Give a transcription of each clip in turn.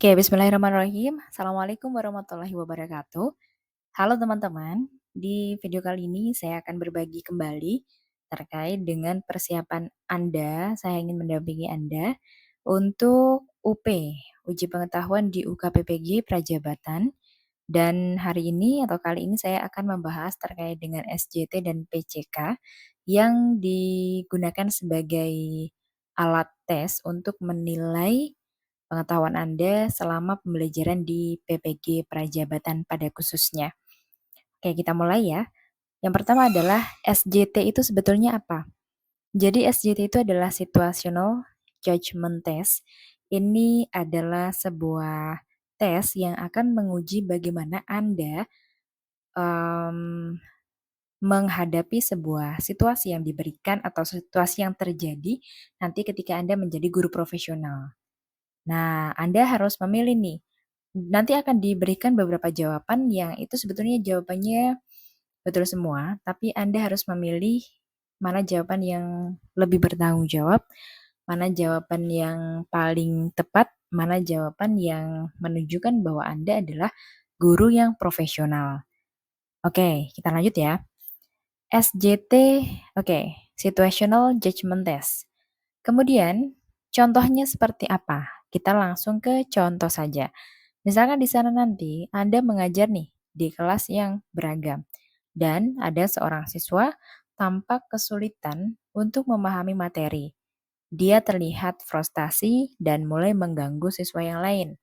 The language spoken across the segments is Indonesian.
Oke, bismillahirrahmanirrahim. Assalamualaikum warahmatullahi wabarakatuh. Halo teman-teman, di video kali ini saya akan berbagi kembali terkait dengan persiapan Anda. Saya ingin mendampingi Anda untuk UP, Uji Pengetahuan di UKPPG Prajabatan. Dan hari ini atau kali ini saya akan membahas terkait dengan SJT dan PCK yang digunakan sebagai alat tes untuk menilai pengetahuan Anda selama pembelajaran di PPG Prajabatan pada khususnya. Oke, kita mulai ya. Yang pertama adalah SJT itu sebetulnya apa? Jadi SJT itu adalah Situational Judgment Test. Ini adalah sebuah tes yang akan menguji bagaimana Anda em, menghadapi sebuah situasi yang diberikan atau situasi yang terjadi nanti ketika Anda menjadi guru profesional. Nah, Anda harus memilih nih. Nanti akan diberikan beberapa jawaban yang itu sebetulnya jawabannya betul semua, tapi Anda harus memilih mana jawaban yang lebih bertanggung jawab, mana jawaban yang paling tepat, mana jawaban yang menunjukkan bahwa Anda adalah guru yang profesional. Oke, kita lanjut ya. SJT, oke, Situational Judgment Test. Kemudian, contohnya seperti apa? Kita langsung ke contoh saja. Misalkan di sana nanti Anda mengajar nih di kelas yang beragam dan ada seorang siswa tampak kesulitan untuk memahami materi. Dia terlihat frustasi dan mulai mengganggu siswa yang lain.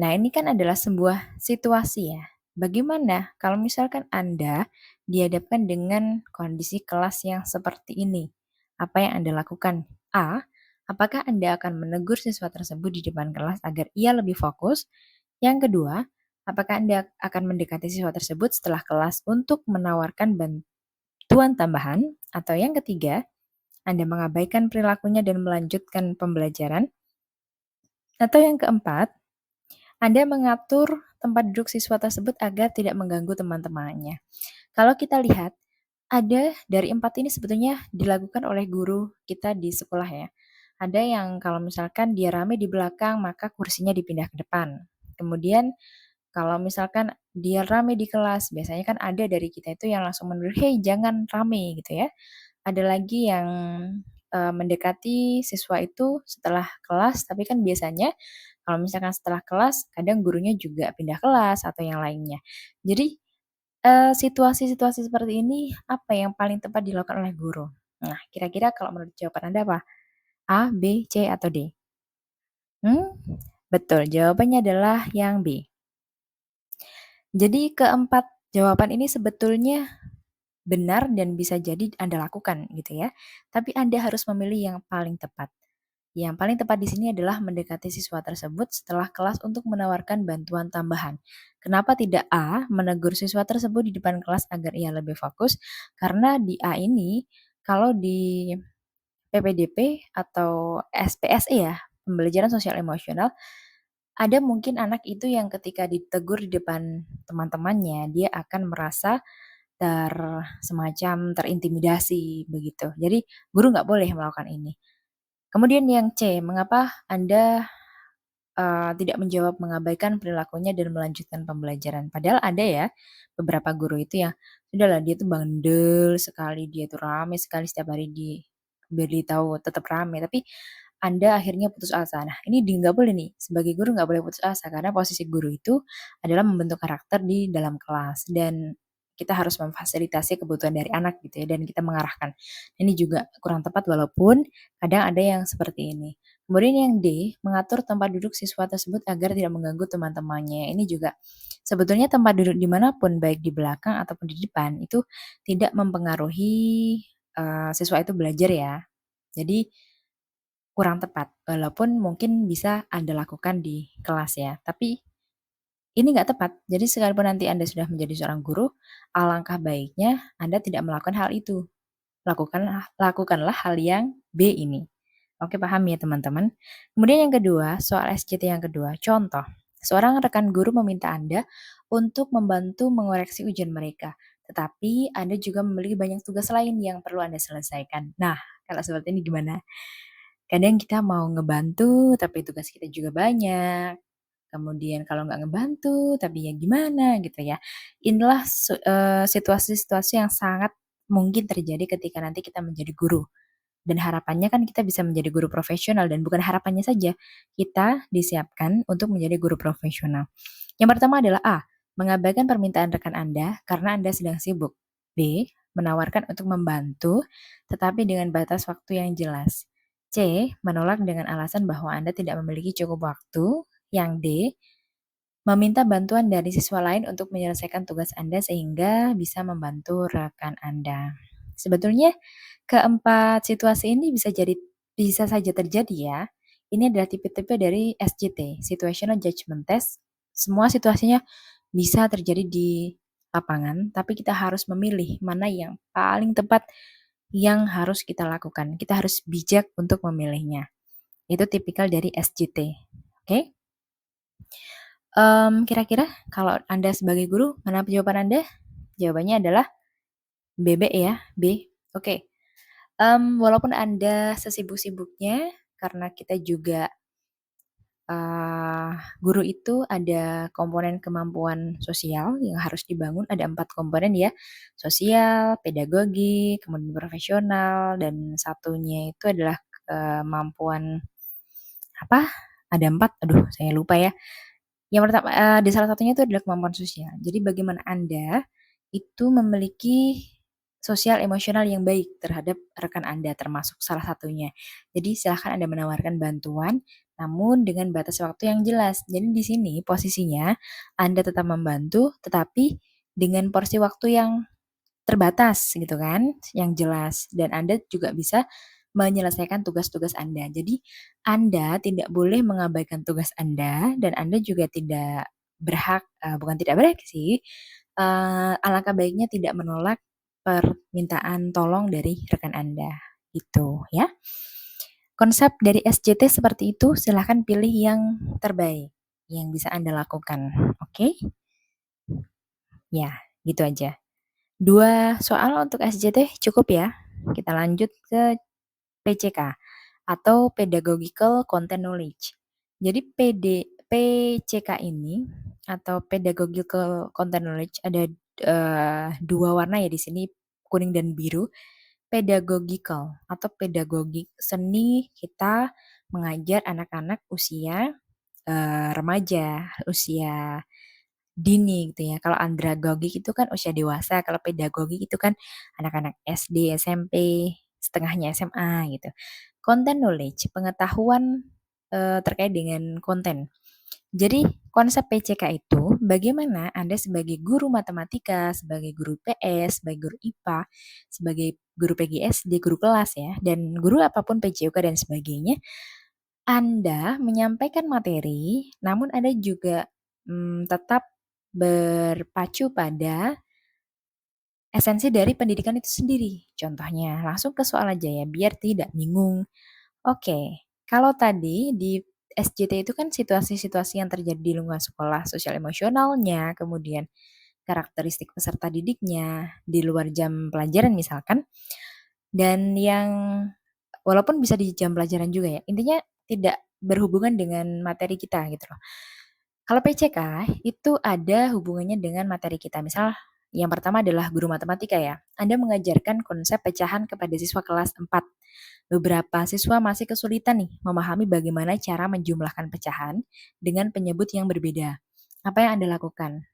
Nah, ini kan adalah sebuah situasi ya. Bagaimana kalau misalkan Anda dihadapkan dengan kondisi kelas yang seperti ini? Apa yang Anda lakukan? A. Apakah Anda akan menegur siswa tersebut di depan kelas agar ia lebih fokus? Yang kedua, apakah Anda akan mendekati siswa tersebut setelah kelas untuk menawarkan bantuan tambahan? Atau yang ketiga, Anda mengabaikan perilakunya dan melanjutkan pembelajaran? Atau yang keempat, Anda mengatur tempat duduk siswa tersebut agar tidak mengganggu teman-temannya. Kalau kita lihat, ada dari empat ini sebetulnya dilakukan oleh guru kita di sekolah ya. Ada yang kalau misalkan dia rame di belakang, maka kursinya dipindah ke depan. Kemudian kalau misalkan dia rame di kelas, biasanya kan ada dari kita itu yang langsung menegur, "Hei, jangan rame," gitu ya. Ada lagi yang mendekati siswa itu setelah kelas, tapi kan biasanya kalau misalkan setelah kelas, kadang gurunya juga pindah kelas atau yang lainnya. Jadi, situasi-situasi seperti ini, apa yang paling tepat dilakukan oleh guru? Nah, kira-kira kalau menurut jawaban Anda apa? A, B, C, atau D? Hmm, betul, jawabannya adalah yang B. Jadi keempat jawaban ini sebetulnya benar dan bisa jadi Anda lakukan gitu ya. Tapi Anda harus memilih yang paling tepat. Yang paling tepat di sini adalah mendekati siswa tersebut setelah kelas untuk menawarkan bantuan tambahan. Kenapa tidak A, menegur siswa tersebut di depan kelas agar ia lebih fokus? Karena di A ini, kalau di PPDP atau SPSE ya, pembelajaran sosial emosional, ada mungkin anak itu yang ketika ditegur di depan teman-temannya, dia akan merasa ter semacam terintimidasi begitu. Jadi guru nggak boleh melakukan ini. Kemudian yang C, mengapa Anda tidak menjawab, mengabaikan perilakunya dan melanjutkan pembelajaran? Padahal ada ya beberapa guru itu yang sudahlah dia tuh bandel sekali, dia tuh rame sekali setiap hari diberitahu tetap rame, tapi Anda akhirnya putus asa. Nah, ini nggak boleh nih, sebagai guru nggak boleh putus asa karena posisi guru itu adalah membentuk karakter di dalam kelas dan kita harus memfasilitasi kebutuhan dari anak gitu ya dan kita mengarahkan. Ini juga kurang tepat walaupun kadang ada yang seperti ini. Kemudian yang D, mengatur tempat duduk siswa tersebut agar tidak mengganggu teman-temannya. Ini juga sebetulnya tempat duduk dimanapun, baik di belakang ataupun di depan, itu tidak mempengaruhi siswa itu belajar ya. Jadi kurang tepat, walaupun mungkin bisa Anda lakukan di kelas ya. Tapi ini nggak tepat. Jadi sekalipun nanti Anda sudah menjadi seorang guru, alangkah baiknya Anda tidak melakukan hal itu. Lakukanlah hal yang B ini. Oke, paham ya teman-teman. Kemudian yang kedua, soal SJT yang kedua, contoh. Seorang rekan guru meminta Anda untuk membantu mengoreksi ujian mereka. Tetapi Anda juga memiliki banyak tugas lain yang perlu Anda selesaikan. Nah, kalau seperti ini gimana? Kadang kita mau ngebantu, tapi tugas kita juga banyak. Kemudian kalau nggak ngebantu, tapi ya gimana gitu ya. Inilah situasi-situasi yang sangat mungkin terjadi ketika nanti kita menjadi guru. Dan harapannya kan kita bisa menjadi guru profesional dan bukan harapannya saja, kita disiapkan untuk menjadi guru profesional. Yang pertama adalah A, mengabaikan permintaan rekan Anda karena Anda sedang sibuk. B, menawarkan untuk membantu tetapi dengan batas waktu yang jelas. C, menolak dengan alasan bahwa Anda tidak memiliki cukup waktu. Yang D, meminta bantuan dari siswa lain untuk menyelesaikan tugas Anda sehingga bisa membantu rekan Anda. Sebetulnya keempat situasi ini bisa saja terjadi ya. Ini adalah tipe-tipe dari SJT, Situational Judgment Test. Semua situasinya bisa terjadi di lapangan, tapi kita harus memilih mana yang paling tepat yang harus kita lakukan. Kita harus bijak untuk memilihnya. Itu tipikal dari SJT. Oke? Kira-kira kalau Anda sebagai guru, mana jawaban Anda? Jawabannya adalah BB ya, B. Oke. Walaupun Anda sesibuk-sibuknya, karena kita juga guru itu ada komponen kemampuan sosial yang harus dibangun, ada 4 komponen ya, sosial, pedagogi, kemudian profesional, dan satunya itu adalah kemampuan apa? Ada 4, aduh saya lupa ya. Yang pertama, di salah satunya itu adalah kemampuan sosial. Jadi bagaimana Anda itu memiliki sosial emosional yang baik terhadap rekan Anda, termasuk salah satunya. Jadi silahkan Anda menawarkan bantuan, namun dengan batas waktu yang jelas. Jadi di sini posisinya Anda tetap membantu, tetapi dengan porsi waktu yang terbatas gitu kan, yang jelas. Dan Anda juga bisa menyelesaikan tugas-tugas Anda. Jadi Anda tidak boleh mengabaikan tugas Anda dan Anda juga tidak berhak, bukan tidak berhak sih, alangkah baiknya tidak menolak permintaan tolong dari rekan Anda, gitu ya. Konsep dari SJT seperti itu, silahkan pilih yang terbaik yang bisa Anda lakukan, oke? Ya, gitu aja. 2 soal untuk SJT cukup ya. Kita lanjut ke PCK atau Pedagogical Content Knowledge. Jadi PCK ini atau Pedagogical Content Knowledge ada 2 warna ya di sini, kuning dan biru. Pedagogical atau pedagogik, seni kita mengajar anak-anak usia remaja, usia dini gitu ya. Kalau andragogik itu kan usia dewasa, kalau pedagogik itu kan anak-anak SD, SMP, setengahnya SMA gitu. Content knowledge, pengetahuan terkait dengan konten. Jadi konsep PCK itu bagaimana Anda sebagai guru matematika, sebagai guru PS, sebagai guru IPA, sebagai guru PGSD, guru kelas ya, dan guru apapun PJOK dan sebagainya, Anda menyampaikan materi, namun Anda juga tetap berpacu pada esensi dari pendidikan itu sendiri. Contohnya, langsung ke soal aja ya, biar tidak bingung. Oke, kalau tadi di SJT itu kan situasi-situasi yang terjadi di lingkungan sekolah, sosial emosionalnya, kemudian karakteristik peserta didiknya, di luar jam pelajaran misalkan, dan yang walaupun bisa di jam pelajaran juga ya, intinya tidak berhubungan dengan materi kita gitu loh. Kalau PCK itu ada hubungannya dengan materi kita. Misal yang pertama adalah guru matematika ya. Anda mengajarkan konsep pecahan kepada siswa kelas 4. Beberapa siswa masih kesulitan nih memahami bagaimana cara menjumlahkan pecahan dengan penyebut yang berbeda. Apa yang Anda lakukan?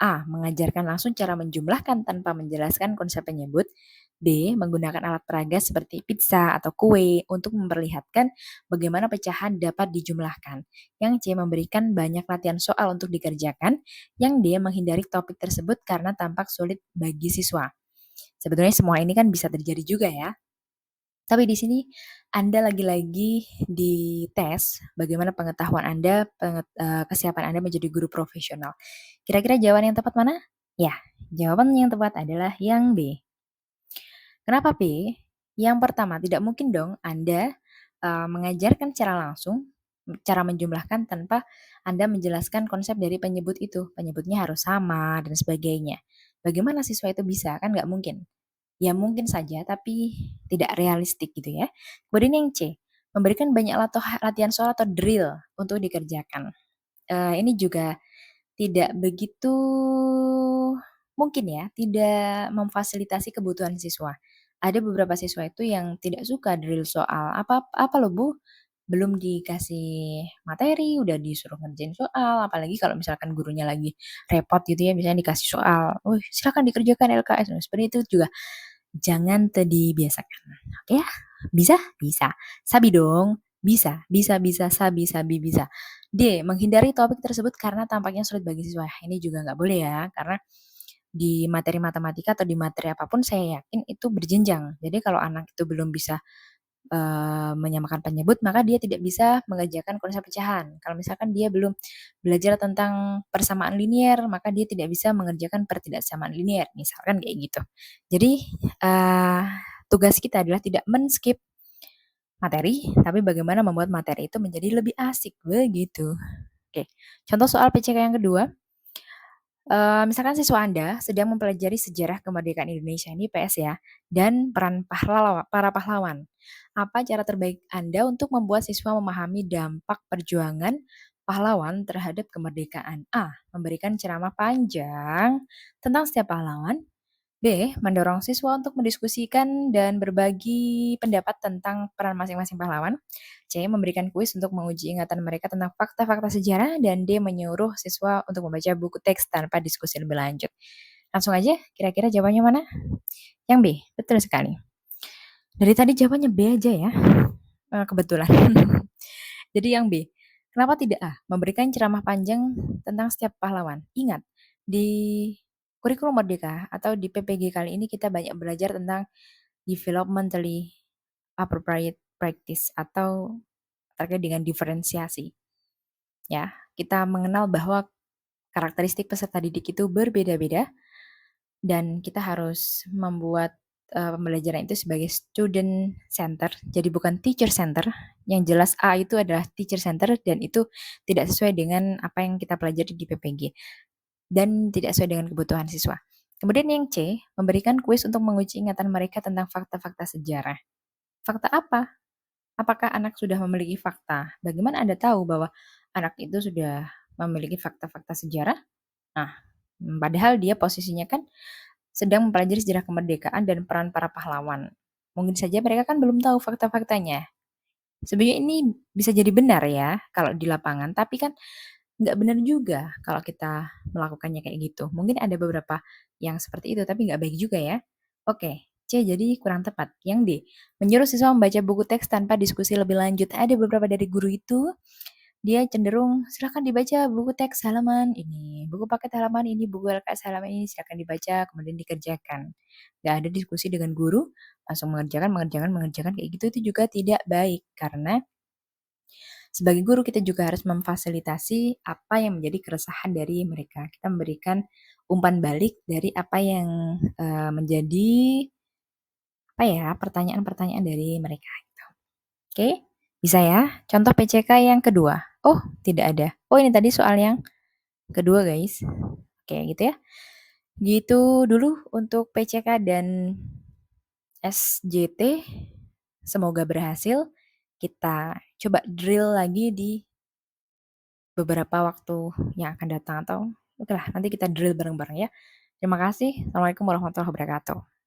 A. Mengajarkan langsung cara menjumlahkan tanpa menjelaskan konsep penyebut. B. Menggunakan alat peraga seperti pizza atau kue untuk memperlihatkan bagaimana pecahan dapat dijumlahkan. Yang C. Memberikan banyak latihan soal untuk dikerjakan. Yang D. Menghindari topik tersebut karena tampak sulit bagi siswa. Sebetulnya semua ini kan bisa terjadi juga ya. Tapi di sini Anda lagi-lagi dites bagaimana pengetahuan Anda, kesiapan Anda menjadi guru profesional. Kira-kira jawaban yang tepat mana? Ya, jawaban yang tepat adalah yang B. Kenapa B? Yang pertama, tidak mungkin dong Anda mengajarkan secara langsung cara menjumlahkan tanpa Anda menjelaskan konsep dari penyebut itu. Penyebutnya harus sama dan sebagainya. Bagaimana siswa itu bisa? Kan nggak mungkin. Ya mungkin saja, tapi tidak realistik gitu ya. Kemudian yang C, memberikan banyak latihan soal atau drill untuk dikerjakan. Ini juga tidak begitu mungkin ya, tidak memfasilitasi kebutuhan siswa. Ada beberapa siswa itu yang tidak suka drill soal. Apa loh Bu? Belum dikasih materi, udah disuruh ngerjain soal, apalagi kalau misalkan gurunya lagi repot gitu ya, misalnya dikasih soal, "Wih, silakan dikerjakan LKS." Nah, seperti itu juga jangan dibiasakan. Oke ya? Bisa? Bisa. Sabi dong. Bisa, bisa, bisa, sabi, sabi, bisa. D. Menghindari topik tersebut karena tampaknya sulit bagi siswa. Ini juga nggak boleh ya, karena di materi matematika atau di materi apapun saya yakin itu berjenjang. Jadi kalau anak itu belum bisa menyamakan penyebut, maka dia tidak bisa mengerjakan konsep pecahan. Kalau misalkan dia belum belajar tentang persamaan linier, maka dia tidak bisa mengerjakan pertidaksamaan linier, misalkan kayak gitu. Jadi, eee, tugas kita adalah tidak men-skip materi, tapi bagaimana membuat materi itu menjadi lebih asik, begitu. Oke, contoh soal PCK yang kedua, misalkan siswa Anda sedang mempelajari sejarah kemerdekaan Indonesia, ini PS ya, dan peran para pahlawan. Apa cara terbaik Anda untuk membuat siswa memahami dampak perjuangan pahlawan terhadap kemerdekaan? A. Memberikan ceramah panjang tentang setiap pahlawan. B. Mendorong siswa untuk mendiskusikan dan berbagi pendapat tentang peran masing-masing pahlawan. C. Memberikan kuis untuk menguji ingatan mereka tentang fakta-fakta sejarah. Dan D. Menyuruh siswa untuk membaca buku teks tanpa diskusi lebih lanjut. Langsung aja, kira-kira jawabannya mana? Yang B, betul sekali. Dari tadi jawabannya B aja ya, kebetulan. Jadi yang B, kenapa tidak A? Memberikan ceramah panjang tentang setiap pahlawan. Ingat, di kurikulum Merdeka atau di PPG kali ini kita banyak belajar tentang developmentally appropriate practice atau terkait dengan diferensiasi. Ya, kita mengenal bahwa karakteristik peserta didik itu berbeda-beda dan kita harus membuat pembelajaran itu sebagai student center, jadi bukan teacher center. Yang jelas A itu adalah teacher center dan itu tidak sesuai dengan apa yang kita pelajari di PPG dan tidak sesuai dengan kebutuhan siswa. Kemudian yang C, memberikan kuis untuk menguji ingatan mereka tentang fakta-fakta sejarah. Fakta apa? Apakah anak sudah memiliki fakta? Bagaimana Anda tahu bahwa anak itu sudah memiliki fakta-fakta sejarah? Nah, padahal dia posisinya kan sedang mempelajari sejarah kemerdekaan dan peran para pahlawan. Mungkin saja mereka kan belum tahu fakta-faktanya. Sebenarnya ini bisa jadi benar ya kalau di lapangan, tapi kan nggak benar juga kalau kita melakukannya kayak gitu. Mungkin ada beberapa yang seperti itu, tapi nggak baik juga ya. Oke, C jadi kurang tepat. Yang D, menyuruh siswa membaca buku teks tanpa diskusi lebih lanjut. Ada beberapa dari guru itu dia cenderung silakan dibaca buku teks halaman ini, buku paket halaman ini, buku LKS halaman ini, silakan dibaca, kemudian dikerjakan. Nggak ada diskusi dengan guru, langsung mengerjakan, mengerjakan, mengerjakan, kayak gitu itu juga tidak baik. Karena sebagai guru kita juga harus memfasilitasi apa yang menjadi keresahan dari mereka. Kita memberikan umpan balik dari apa yang menjadi apa ya pertanyaan-pertanyaan dari mereka. Oke, bisa ya. Contoh PCK yang kedua. Oh, tidak ada. Oh, ini tadi soal yang kedua, guys. Oke, gitu ya. Gitu dulu untuk PCK dan SJT. Semoga berhasil. Kita coba drill lagi di beberapa waktu yang akan datang atau oke lah, nanti kita drill bareng-bareng ya. Terima kasih. Assalamualaikum warahmatullahi wabarakatuh.